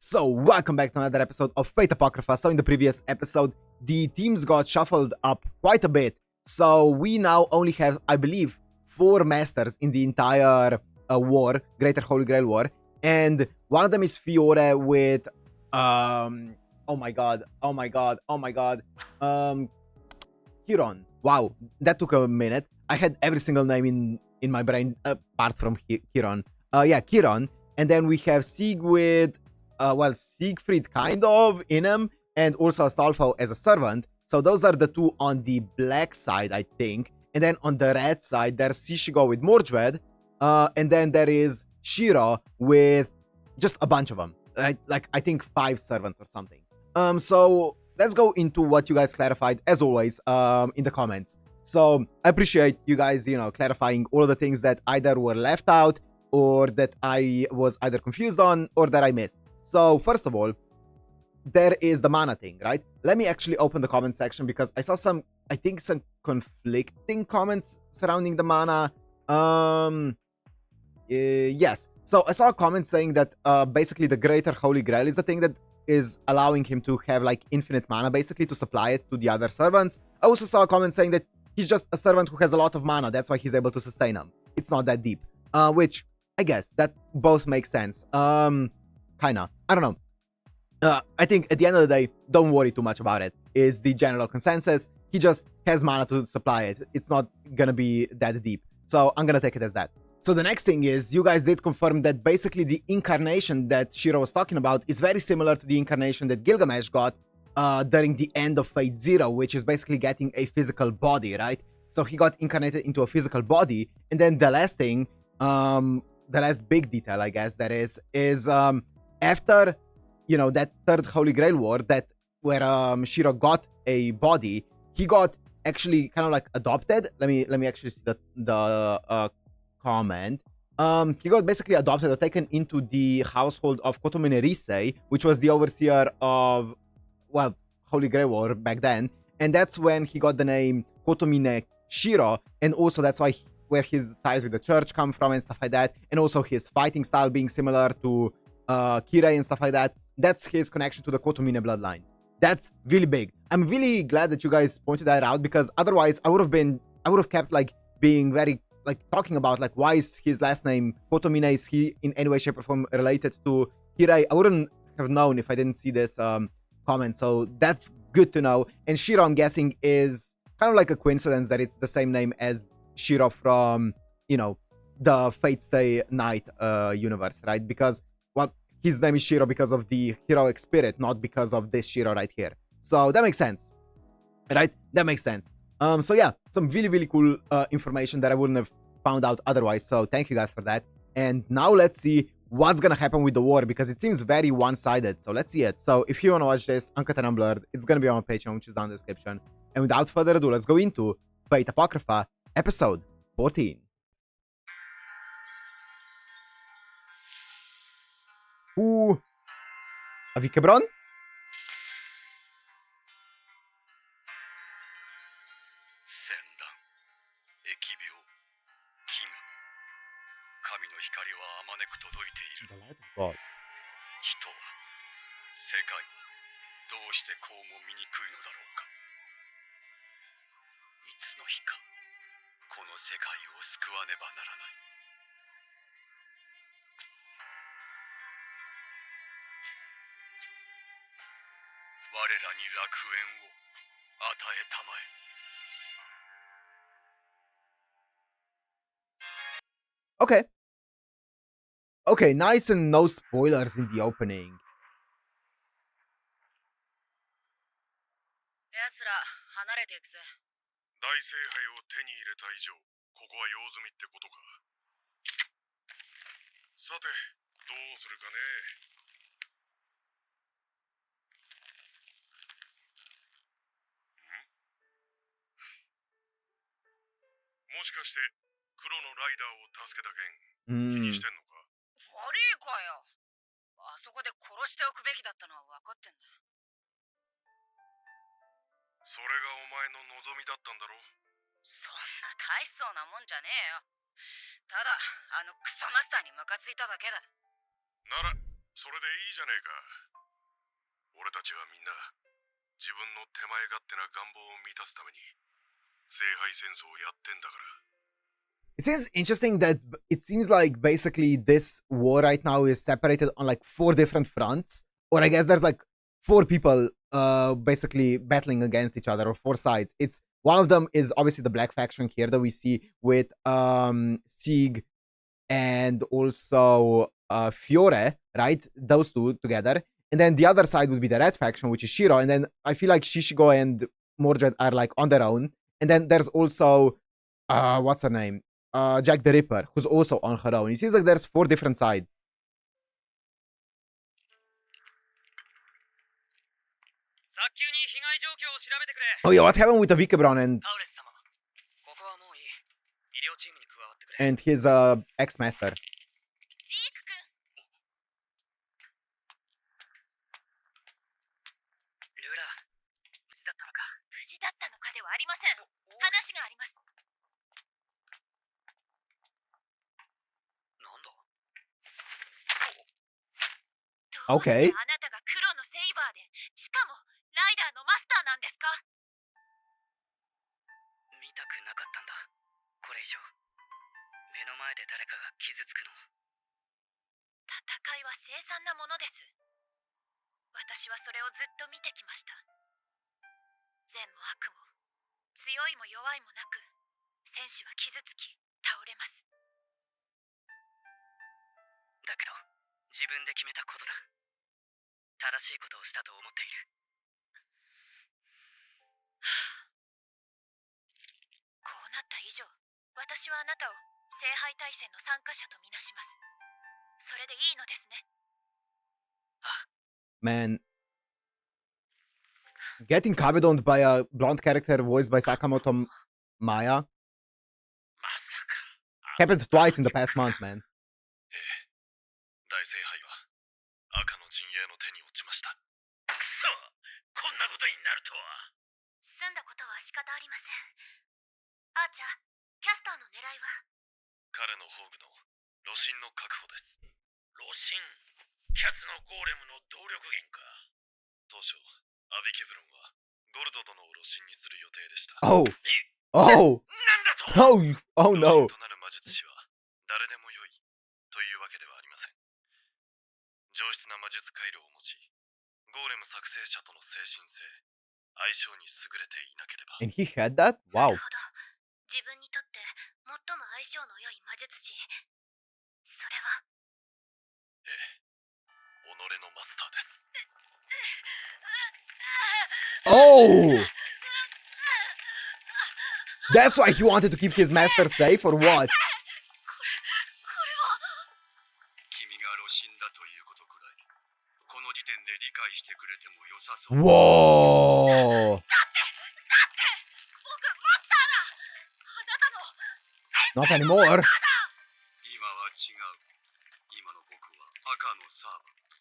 So, welcome back to another episode of Fate Apocrypha. So, in the previous episode, the teams got shuffled up quite a bit. So, we now only have, I believe, 4 masters in the entire war, Greater Holy Grail War. And one of them is Fiore with, Chiron. Wow, that took a minute. I had every single name in my brain, apart from Chiron. Chiron. And then we have Sieg with, Siegfried kind of in him, and also Astolfo as a servant. So those are the two on the black side, I think. And then on the red side, there's Sishigo with Mordred. And then there is Shiro with just a bunch of them. Like I think 5 servants or something. So let's go into what you guys clarified, as always, in the comments. So I appreciate you guys, clarifying all of the things that either were left out or that I was either confused on or that I missed. So first of all, there is the mana thing, right? Let me actually open the comment section because I saw some conflicting comments surrounding the mana. Yes. So I saw a comment saying that basically the Greater Holy Grail is the thing that is allowing him to have like infinite mana, basically to supply it to the other servants. I also saw a comment saying that he's just a servant who has a lot of mana. That's why he's able to sustain them. It's not that deep. Which I guess that both make sense. Kinda. I don't know. I think at the end of the day, don't worry too much about it, is the general consensus. He just has mana to supply it. It's not gonna be that deep. So I'm gonna take it as that. So the next thing is, you guys did confirm that basically the incarnation that Shiro was talking about is very similar to the incarnation that Gilgamesh got during the end of Fate Zero, which is basically getting a physical body, right? So he got incarnated into a physical body, and then the last thing, the last big detail, I guess, that is after, that third Holy Grail War, where Shiro got a body, he got actually kind of like adopted. Let me actually see the comment. He got basically adopted or taken into the household of Kotomine Risei, which was the overseer of, Holy Grail War back then. And that's when he got the name Kotomine Shiro, and also that's where his ties with the church come from and stuff like that, and also his fighting style being similar to Kirei and stuff like that. That's his connection to the Kotomine bloodline. That's really big. I'm really glad that you guys pointed that out, because otherwise I would have kept like being very talking about like why is his last name Kotomine, is he in any way, shape or form related to Kirei? I wouldn't have known if I didn't see this comment, so that's good to know. And Shiro, I'm guessing, is kind of like a coincidence that it's the same name as Shiro from, the Fate Stay Night universe, right? Because, his name is Shiro because of the heroic spirit, not because of this Shiro right here. So that makes sense, right? That makes sense. So yeah, some really, really cool information that I wouldn't have found out otherwise. So thank you guys for that. And now let's see what's gonna happen with the war, because it seems very one-sided. So let's see it. So if you want to watch this uncut and unblurred, it's gonna be on my Patreon, which is down in the description. And without further ado, let's go into Fate Apocrypha, episode 14. Ooh, Avicebron? 神の光はあまねく届いている。The light of God. 人は、世界はどうしてこうも醜いのだろうか。いつの日か、この世界を救わねばならない。我らに楽園を与えたまえ。Okay, nice and no spoilers in the opening. 奴ら離れていくぜ。大聖杯を手に入れた以上、ここは用済みってことか。さて、どうするかね。もしかして黒のライダーを助けた件気にしてんのか。悪いかよ。あそこで殺しておくべきだったのは分かってんだ。それがお前の望みだったんだろ。そんな大層なもんじゃねえよ。ただあのクソマスターにムカついただけだ。ならそれでいいじゃねえか。俺たちはみんな自分の手前勝手な願望を満たすために聖杯戦争をやってんだから。 It seems interesting that it seems like basically this war right now is separated on like 4 different fronts, or I guess there's like 4 people basically battling against each other, or 4 sides. It's one of them is obviously the black faction here that we see with Sieg and also Fiore, right? Those two together. And then the other side would be the red faction, which is Shiro. And then I feel like Shishigo and Mordred are like on their own. And then there's also what's her name? Jack the Ripper, who's also on her own. It seems like there's 4 different sides. 早急に被害状況を調べてくれ。 Oh yeah, what happened with Avicebron タウレス様、ここはもういい。医療チームに加わってくれ。 and his ex-master? ジーク君。ルーラ、無事だったのか。無事だったのかではありません。話があります。なんだ。 Okay. あなたが黒のセイバーで、しかもライダーのマスターなんですか？見たくなかったんだ。これ以上目の前で誰かが傷つくの。戦いは凄惨なものです。私はそれをずっと見てきました。善も悪も強いも弱いもなく、戦士は傷つき倒れます。だけど自分で決めたことだ。正しいことをしたと思っている。こうなった以上、私はあなたを聖杯大戦の参加者とみなします。それでいいのですね。Man. Getting cabedoned by a blonde character voiced by Sakamoto Maya まさか。 happened twice in the past month, man. 大聖杯は赤の陣営の手に落ちました。くそ、こんなことになるとは。済んだことは仕方ありません。アーチャー、キャスターの狙いは？彼の宝具の炉心の確保です。炉心、キャスのゴーレムの動力源か。当初アビケブロンはゴルド殿を炉心にする予定でした。 Oh! Oh! なんだと。 Oh! Oh 炉心 no! となる魔術師は誰でも良いというわけではありません。上質な魔術回路を持ち、ゴーレム作成者との精神性、相性に優れていなければ。 And he had that? な Wow. るほど。自分にとって最も相性の良い魔術師。それは？ええ、己のマスターです。 Oh! That's why he wanted to keep his master safe, or what? 君が炉心だということくらい、この時点で理解してくれても良さそう。 Whoa! 僕マスターだ。あなたの Not anymore. 今は違う。今の僕は赤のサーバント。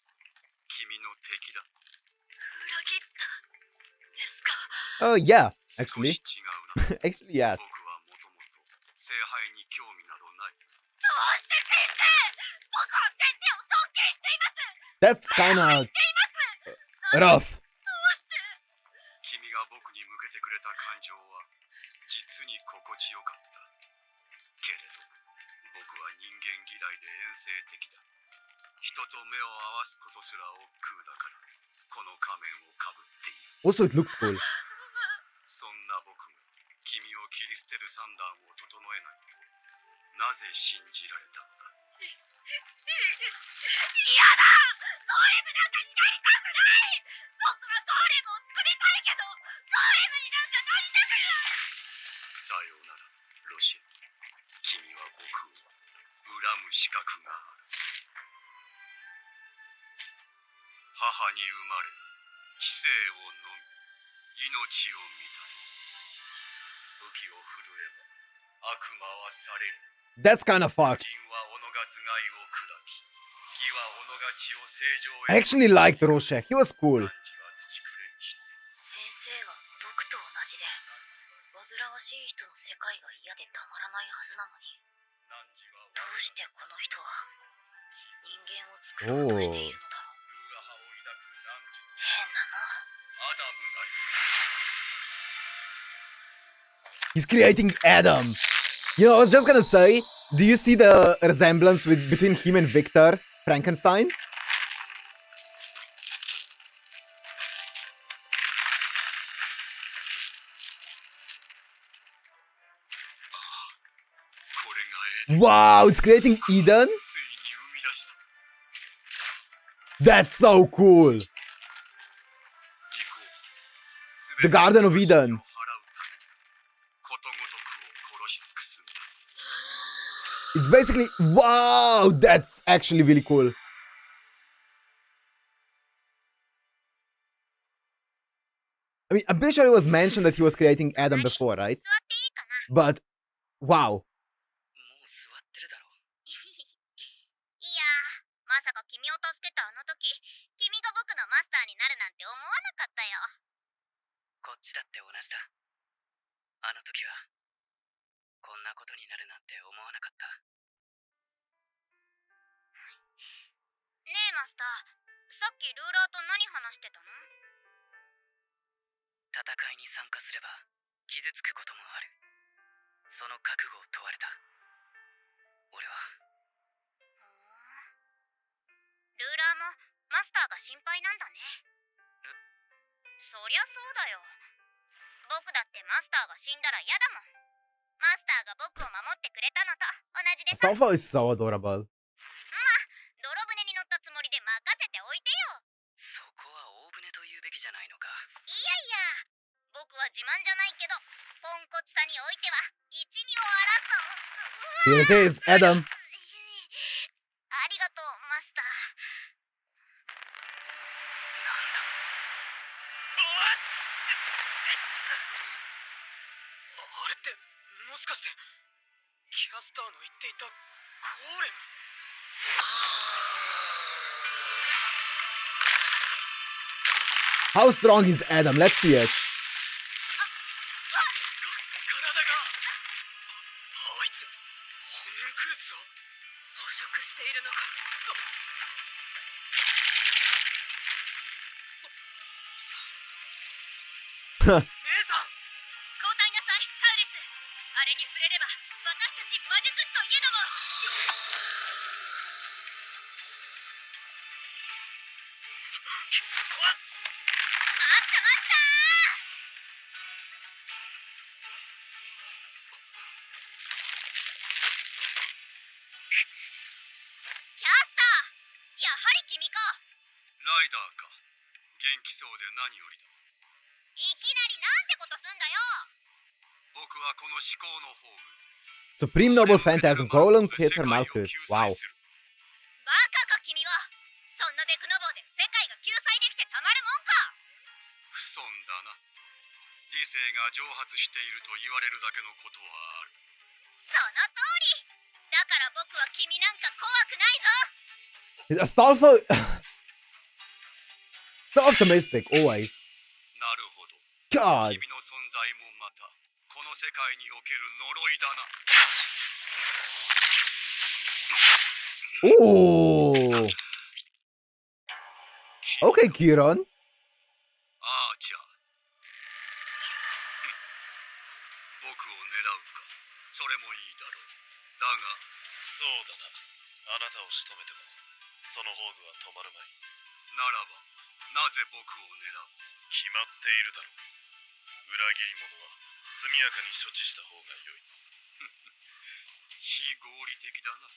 君の敵だ。裏切ったですか？ Yeah, 少 actually. し違うな。 Actually, yes. 僕はもともと聖杯に興味などない。どうして先生？僕は先生を尊敬しています。 That's kinda しています。 rough. どうして？君が僕に向けてくれた感情は実に心地よかった。けれど僕は人間嫌いで遠征的だ。人と目を合わすことすら億劫だからこの仮面をかぶっている。 Also, it looks cool. そんな僕が君を切り捨てる算段を整えないとなぜ信じられたのだ。嫌だ。ゴーレムなんかになりたくない。僕はゴーレムを作りたいけど、ゴーレムになんかなりたくない。さようならロシェ。君は僕を恨む資格がある。母に生まれ知性を飲み命を満たす。武器を振るえば悪魔はされる。 That's kinda fucked. 人は己が頭蓋を砕き、義は己が血を正常 I へ。 actually liked Roshe. He was cool. 汝は土くれにして。先生は僕と同じで、煩わしい人の世界が嫌でたまらないはずなのに、汝はどうしてこの人は人間を作ろうとしているのだろう。変なの。 He's creating Adam. You know, I was just gonna say, do you see the resemblance between him and Victor Frankenstein? Wow, it's creating Eden? That's so cool. The Garden of Eden. It's basically, wow, that's actually really cool. I mean, I'm pretty sure it was mentioned that he was creating Adam before, right? 座っていいかな。 But, wow. もう座ってるだろう。いやー、まさか君を助けたあの時、君が僕のマスターになるなんて思わなかったよ。こっちだって同じだ。あの時はこんなことになるなんて思わなかった。ねえマスター、さっきルーラーと何話してたの？戦いに参加すれば傷つくこともある。その覚悟を問われた。俺は。ルーラーもマスターが心配なんだね。そりゃそうだよ。僕だってマスターが死んだら嫌だもん。マスターが僕を守ってくれたのと同じでさ。 Mustafa is so adorable. 泥船に乗ったつもりで任せておいてよ。そこは大船と言うべきじゃないのか。いやいや、僕は自慢じゃないけど、ポンコツさにおいては一二を争う。 Here it is, Adam. ありがとうマスター。なんだ。あれってもしかしてキャスターの言っていたゴーレム。 How strong is Adam? Let's see it. 体が。あいつホムンクルスを捕食しているのか。姉さん、交代なさい、カウレス。あれに触れれば私たち魔術師といえども。待った待った。キャスター、やはり君か。ライダーか。元気そうで何よりだ。いきなりなんてことすんだよ。僕はこの思考のホーム。 Supreme Noble Phantasm, Golem, Keter, Malkuth. Wow. バカか君は。そんなデクノボーで世界が救済できてたまるもんか。不損だな。理性が蒸発していると言われるだけのことはある。その通り。だから僕は君なんか怖くないぞ。 Astolfo. So optimistic, always. なるほど。 God. 君の存在もまたこの世界における呪いだな。 Ooh. Okay, Kiron. ああ、じゃあ。僕を狙うか。それもいいだろう。だが、そうだな。あなたを仕留めても、その宝具は止まるまい。ならば、なぜ僕を狙う？決まっているだろう。裏切り者は速やかに処置した方が良い。非合理的だな。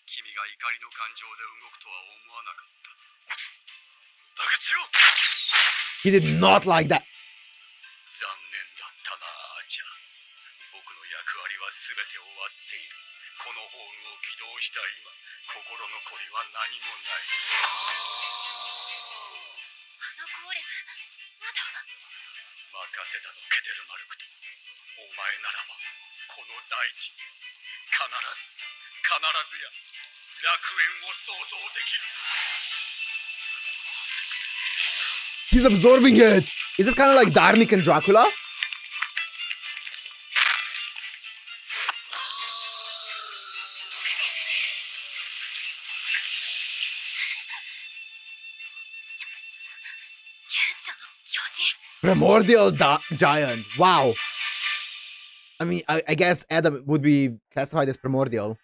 君が怒りの感情で動くとは思わなかった。だがちよ。 He did not like that. 残念だったな、アーチャー。僕の役割は全て終わっている。この宝具を起動した今、心残りは何もない。あのゴーレム、まだ。任せたぞ、ケテルマルクと。お前ならば、この大地に必ずや楽園を想像できる。 He's absorbing it. Is it kind of like Darnik and Dracula? Primordial giant. Wow. I mean, I guess Adam would be classified as primordial.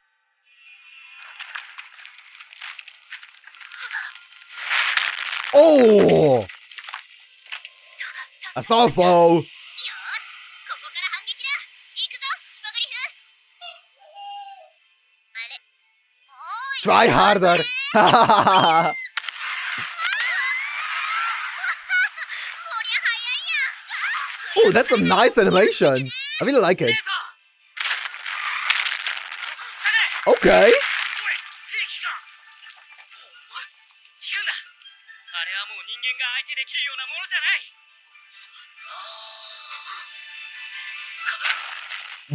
Oh! A softball. よーし、ここから反撃だ。行くぞ、ヒポグリフ。あれ、おーい。 Try harder. こりゃ早いやん。 Oh, that's a nice animation. I really like it. Okay. おい、兵器か。お前、聞くんだ。あれはもう人間が相手できるようなものじゃない。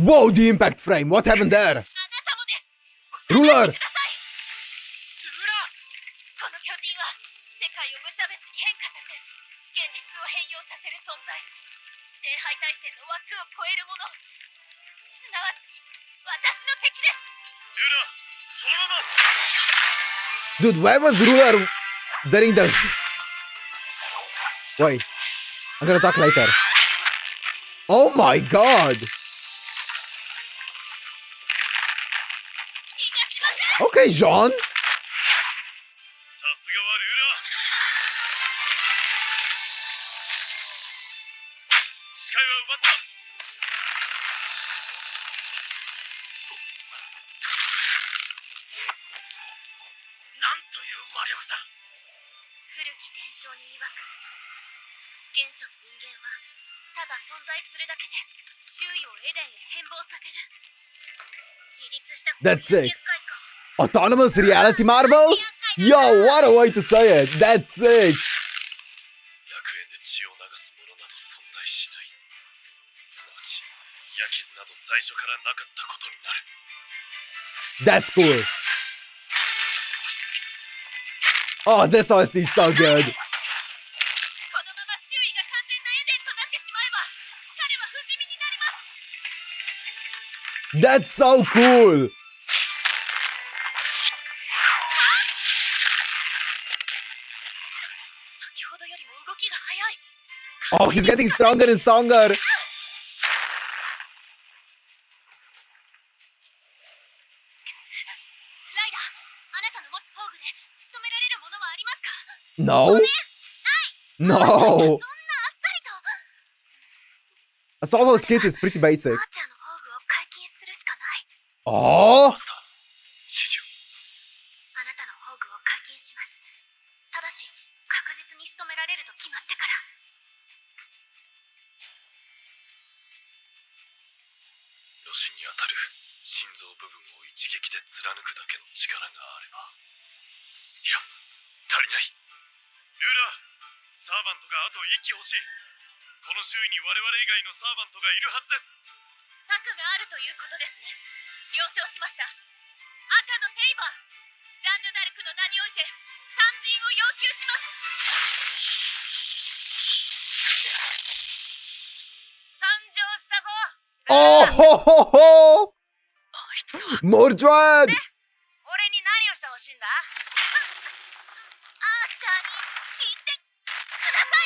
Whoa, the impact frame. What happened there? あなたもです。 Ruler. ください。ルーラー、この巨人は世界を無差別に変化させ、現実を変容させる存在。聖杯大戦の枠を超えるもの。すなわち私の敵です。 ルーラー、そのまま。 Dude, where was Ruler during the... Wait. I'm gonna talk later. Oh my god. 逃がしません。 Okay, Jean. さすがはルーラー。視界は奪った。なんという魔力だ。古き伝承に曰く、原初の人間はただ存在するだけで周囲をエデンへ変貌させる。自立した That's sick. 結界か。 Autonomous reality marble? Yo, what a way to say it. That's sick. 楽園で血を流すものなど存在しない。すなわち、焼き傷など最初からなかったことになる。 That's cool. Oh, this OST is so good. このまま周囲が完全なエデンとなってしまえば、彼は不死身になります。 That's so cool. 先ほどよりも動きが速い。 Oh, he's getting stronger and stronger. ライダー、あなたの持つ宝具で仕留められるものはありますか？ No. ない。 No. そんなあっさりと。 A Salvo's kit is pretty アー basic. チャーの宝具を解禁するしかない。 Oh. 指示を。あなたの宝具を解禁します。ただし、確実に仕留められると決まってから。余震に当たる心臓部分を一撃で貫くだけの力があれば。いや、足りない。ルーラー、サーバントがあと1機欲しい。この周囲に我々以外のサーバントがいるはずです。策があるということですね。了承しました。赤のセイバー、ジャンヌ・ダルクの名において参陣を要求します。参上したぞ。 Oh ho ho ho. あいつは Mordred. 俺に何をしてほしいんだ？アーチャーに聞いてください。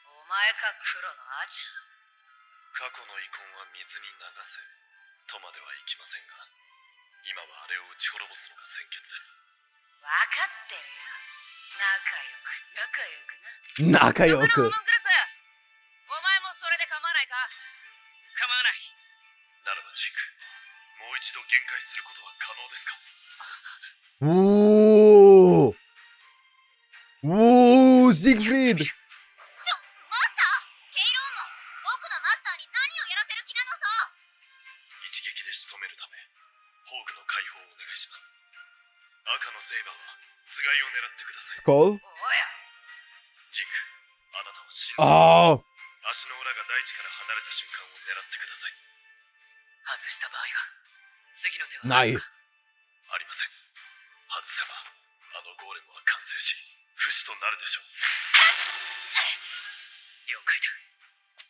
お前か、黒のアーチャー。過去の遺恨は水に流せとまではいきませんが、今はあれを打ち滅ぼすのが先決です。わかってるよ。仲良くな。仲良く。ホムンクルス、お前もそれで構わないか？構わない。ならばジーク、もう一度限界することは可能ですか？ Ooh. Ooh, Siegfried. マスター？ケイローンも僕のマスターに何をやらせる気なのさ？一撃で仕留めるため、宝具の解放をお願いします。赤のセイバーは頭蓋を狙ってください。 Skull. おや。ジーク、あなたは心臓、 Oh. 足の裏が大地から離れた瞬間を狙ってください。外した場合は次の手はない。ありません。外せば、あのゴーレムは完成し、不死となるでしょう。了解だ。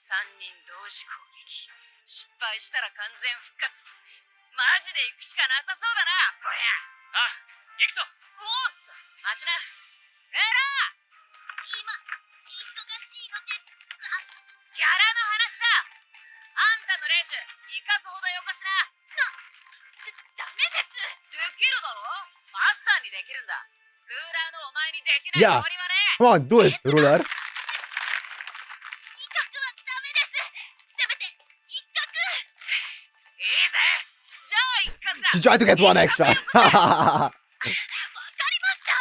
3人同時攻撃。失敗したら完全復活。マジで行くしかなさそうだな、こりゃ。あ、行くぞ。おっと、待ちな。レマスターにできるんだ。ルーラーのお前にできない Yeah. 氷はね。 Come on, do it, ruler. 威嚇はダメです。せめて一角。いいぜ。じゃあ一角だ。 She tried to get one extra. わかりました。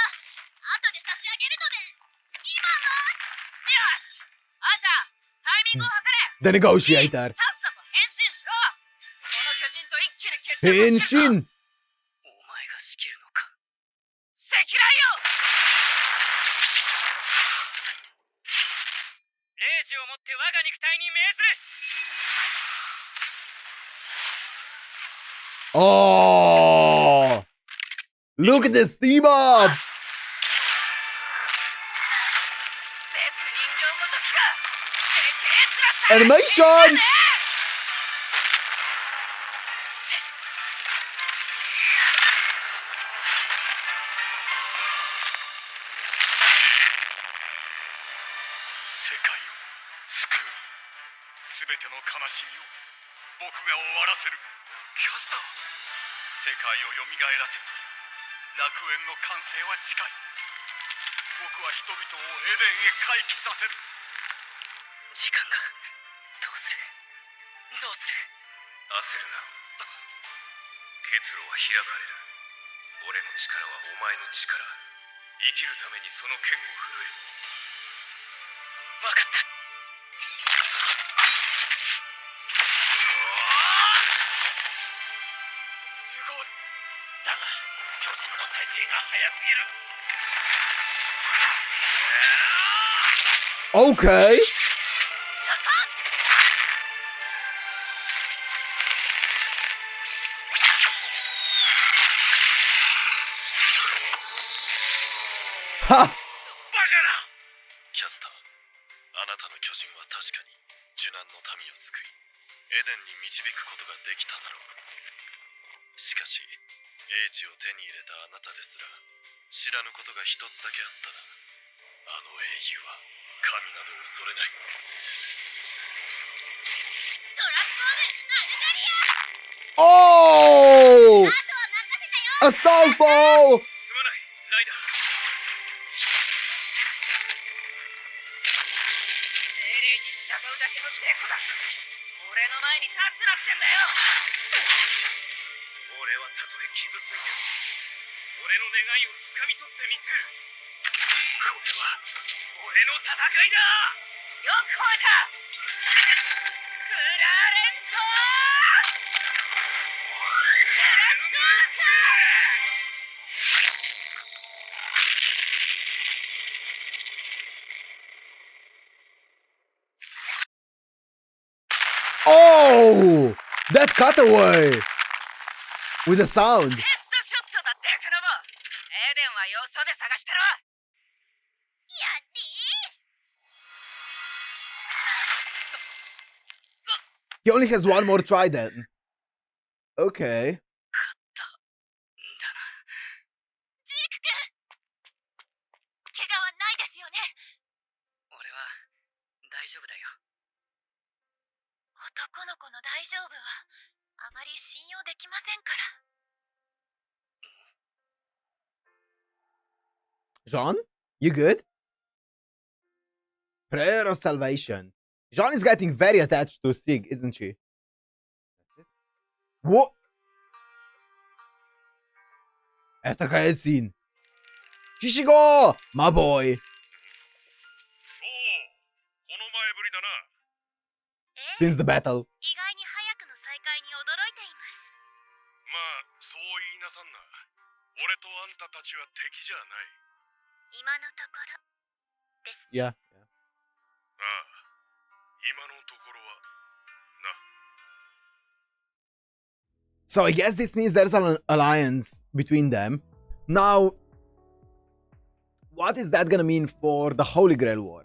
後で差し上げるので、今は。よし。あ、じゃあタイミングを測れ。 The negotiator. さっさと変身しろ。この巨人と一気に決闘するか。 Henshin. お前が仕切るのか。赤雷よ。霊樹をもって我が肉体に命ずる。 Oh, look at this team up. 別人形ごときか。でけえ面 Animation. 世界を救う。すべての悲しみを僕が終わらせる。キャスター、世界をよみがえらせる。楽園の完成は近い。僕は人々をエデンへ回帰させる。時間が。どうする。どうする。焦るな。結露は開かれる。俺の力はお前の力。生きるためにその剣を振るえ。わかった。すごい。だが巨人の再生が早すぎる。 Okay. Ha. バカな。キャスター、あなたの巨人は確かに受難の民を救い、エデンに導くことができただろう。しかし、英知を手に入れたあなたですら、知らぬことが一つだけあったな。あの英雄は神など恐れない。トラックボール、アルガリア。 Oh, あとは任せたよ。 a Starfall. すまない、ライダー。命令に従うだけの猫だ。俺の前に立つなってんだよ。俺はたとえ傷ついても俺の願いをつかみ取ってみせる。これは俺の戦いだ。よく吠えた。クラレント。Oh, that cutaway with the sound. ヘッドショットだってクノボ。エデンはよそで探してろ。やっりー。 He only has one more try then. Okay. 勝ったんだな。ジーク君。怪我はないですよね。俺は大丈夫だよ。男の子の大丈夫はあまり信用できませんから。 Jean, you good? Prayer of salvation. Jean is getting very attached to Sig, isn't she? What? After credit scene. Shishigo! My boy. おお、この前ぶりだな。 Since the battle. 意外に早くの再会に驚いています。まあ、そう言いなさんな。俺とあんたたちは敵じゃない。今のところです。 Yeah. ああ、今のところはな。 So I guess this means there's an alliance between them. Now, what is that gonna mean for the Holy Grail War?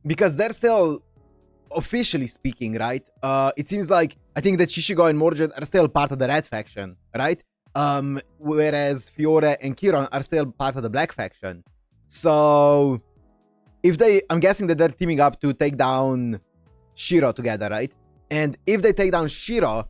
Because they're still, officially speaking, right? It seems like I think that Shishigo and Mordred are still part of the Red faction, right? Whereas Fiore and Kiron are still part of the Black faction. So, if I'm guessing that they're teaming up to take down Shiro together, right? And if they take down Shiro,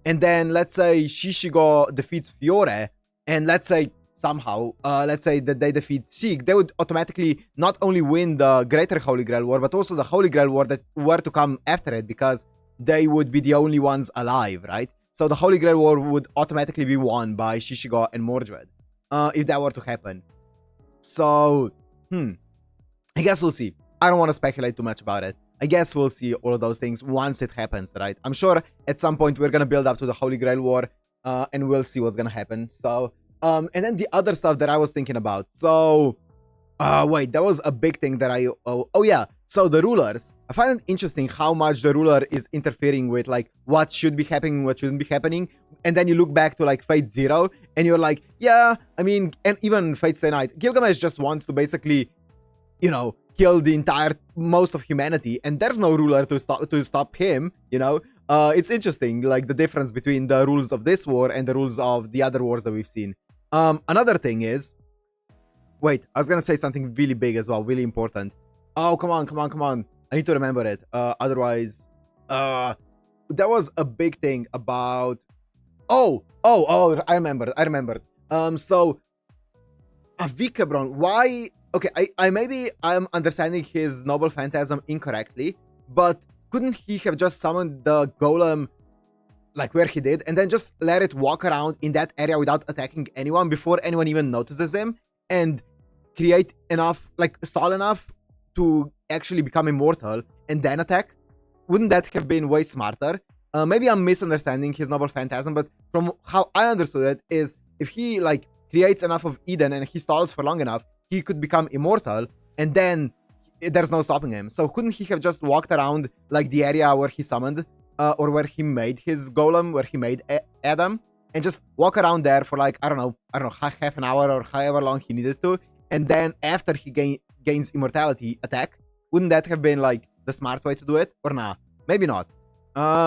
and then let's say Shishigo defeats Fiore, and let's say somehow, let's say that they defeat Sieg, they would automatically not only win the Greater Holy Grail War, but also the Holy Grail War that were to come after it, because they would be the only ones alive, right? So the Holy Grail War would automatically be won by Shishigo and Mordred, if that were to happen. So, I guess we'll see. I don't want to speculate too much about it. I guess we'll see all of those things once it happens, right? I'm sure at some point we're gonna build up to the Holy Grail War, and we'll see what's gonna happen. So, and then the other stuff that I was thinking about. So, wait, that was a big thing that oh yeah. So the rulers, I find it interesting how much the ruler is interfering with like what should be happening, what shouldn't be happening. And then you look back to like Fate Zero, and you're like, yeah, I mean, and even Fate Stay Night, Gilgamesh just wants to basically, you know, kill the most of humanity, and there's no ruler to stop him, you know. It's interesting, like the difference between the rules of this war and the rules of the other wars that we've seen. Another thing is, wait, I was gonna say something really big as well, really important. Oh, come on. I need to remember it. Otherwise, there was a big thing about. Oh, I remembered. So Avicebron, why? Okay, I'm understanding his noble phantasm incorrectly, but couldn't he have just summoned the golem like where he did, and then just let it walk around in that area without attacking anyone before anyone even notices him, and create enough, like stall enough to actually become immortal and then attack? Wouldn't that have been way smarter? Maybe I'm misunderstanding his noble phantasm, but from how I understood it is, if he like creates enough of Eden and he stalls for long enough, he could become immortal, and then there's no stopping him. So couldn't he have just walked around like the area where he summoned, or where he made his golem, where he made Adam, and just walk around there for like, I don't know, half an hour or however long he needed to, and then after he gains immortality, attack? Wouldn't that have been like the smart way to do it? Or nah, maybe not.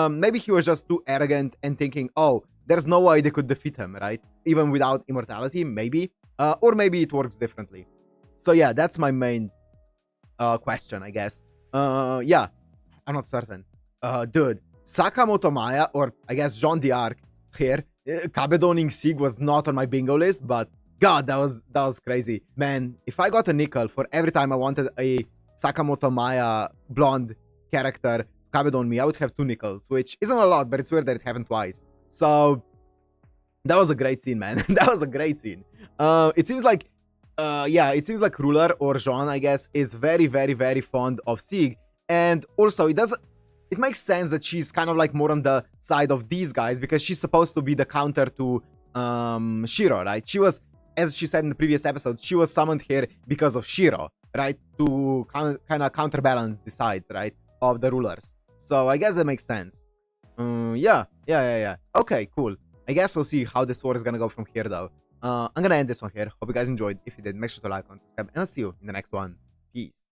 Maybe he was just too arrogant and thinking, oh, there's no way they could defeat him, right? Even without immortality, maybe. Or maybe it works differently. So yeah, that's my main question, I guess. Yeah, I'm not certain. Dude, Sakamoto Maya, or I guess Jean d'Arc here, Kabedoning Sieg was not on my bingo list, but God, that was crazy. Man, if I got a nickel for every time I wanted a Sakamoto Maya blonde character Kabedon me, I would have 2 nickels, which isn't a lot, but it's weird that it happened twice. So that was a great scene, man. That was a great scene. It seems like Ruler, or Jean, I guess, is very, very, very fond of Sieg. And also, it makes sense that she's kind of like more on the side of these guys, because she's supposed to be the counter to Shiro, right? She was, as she said in the previous episode, she was summoned here because of Shiro, right? To kind of counterbalance the sides, right, of the rulers. So I guess that makes sense. Yeah. Okay, cool. I guess we'll see how this war is gonna go from here, though. I'm gonna end this one here. Hope you guys enjoyed. If you did, make sure to like and subscribe, and I'll see you in the next one. Peace.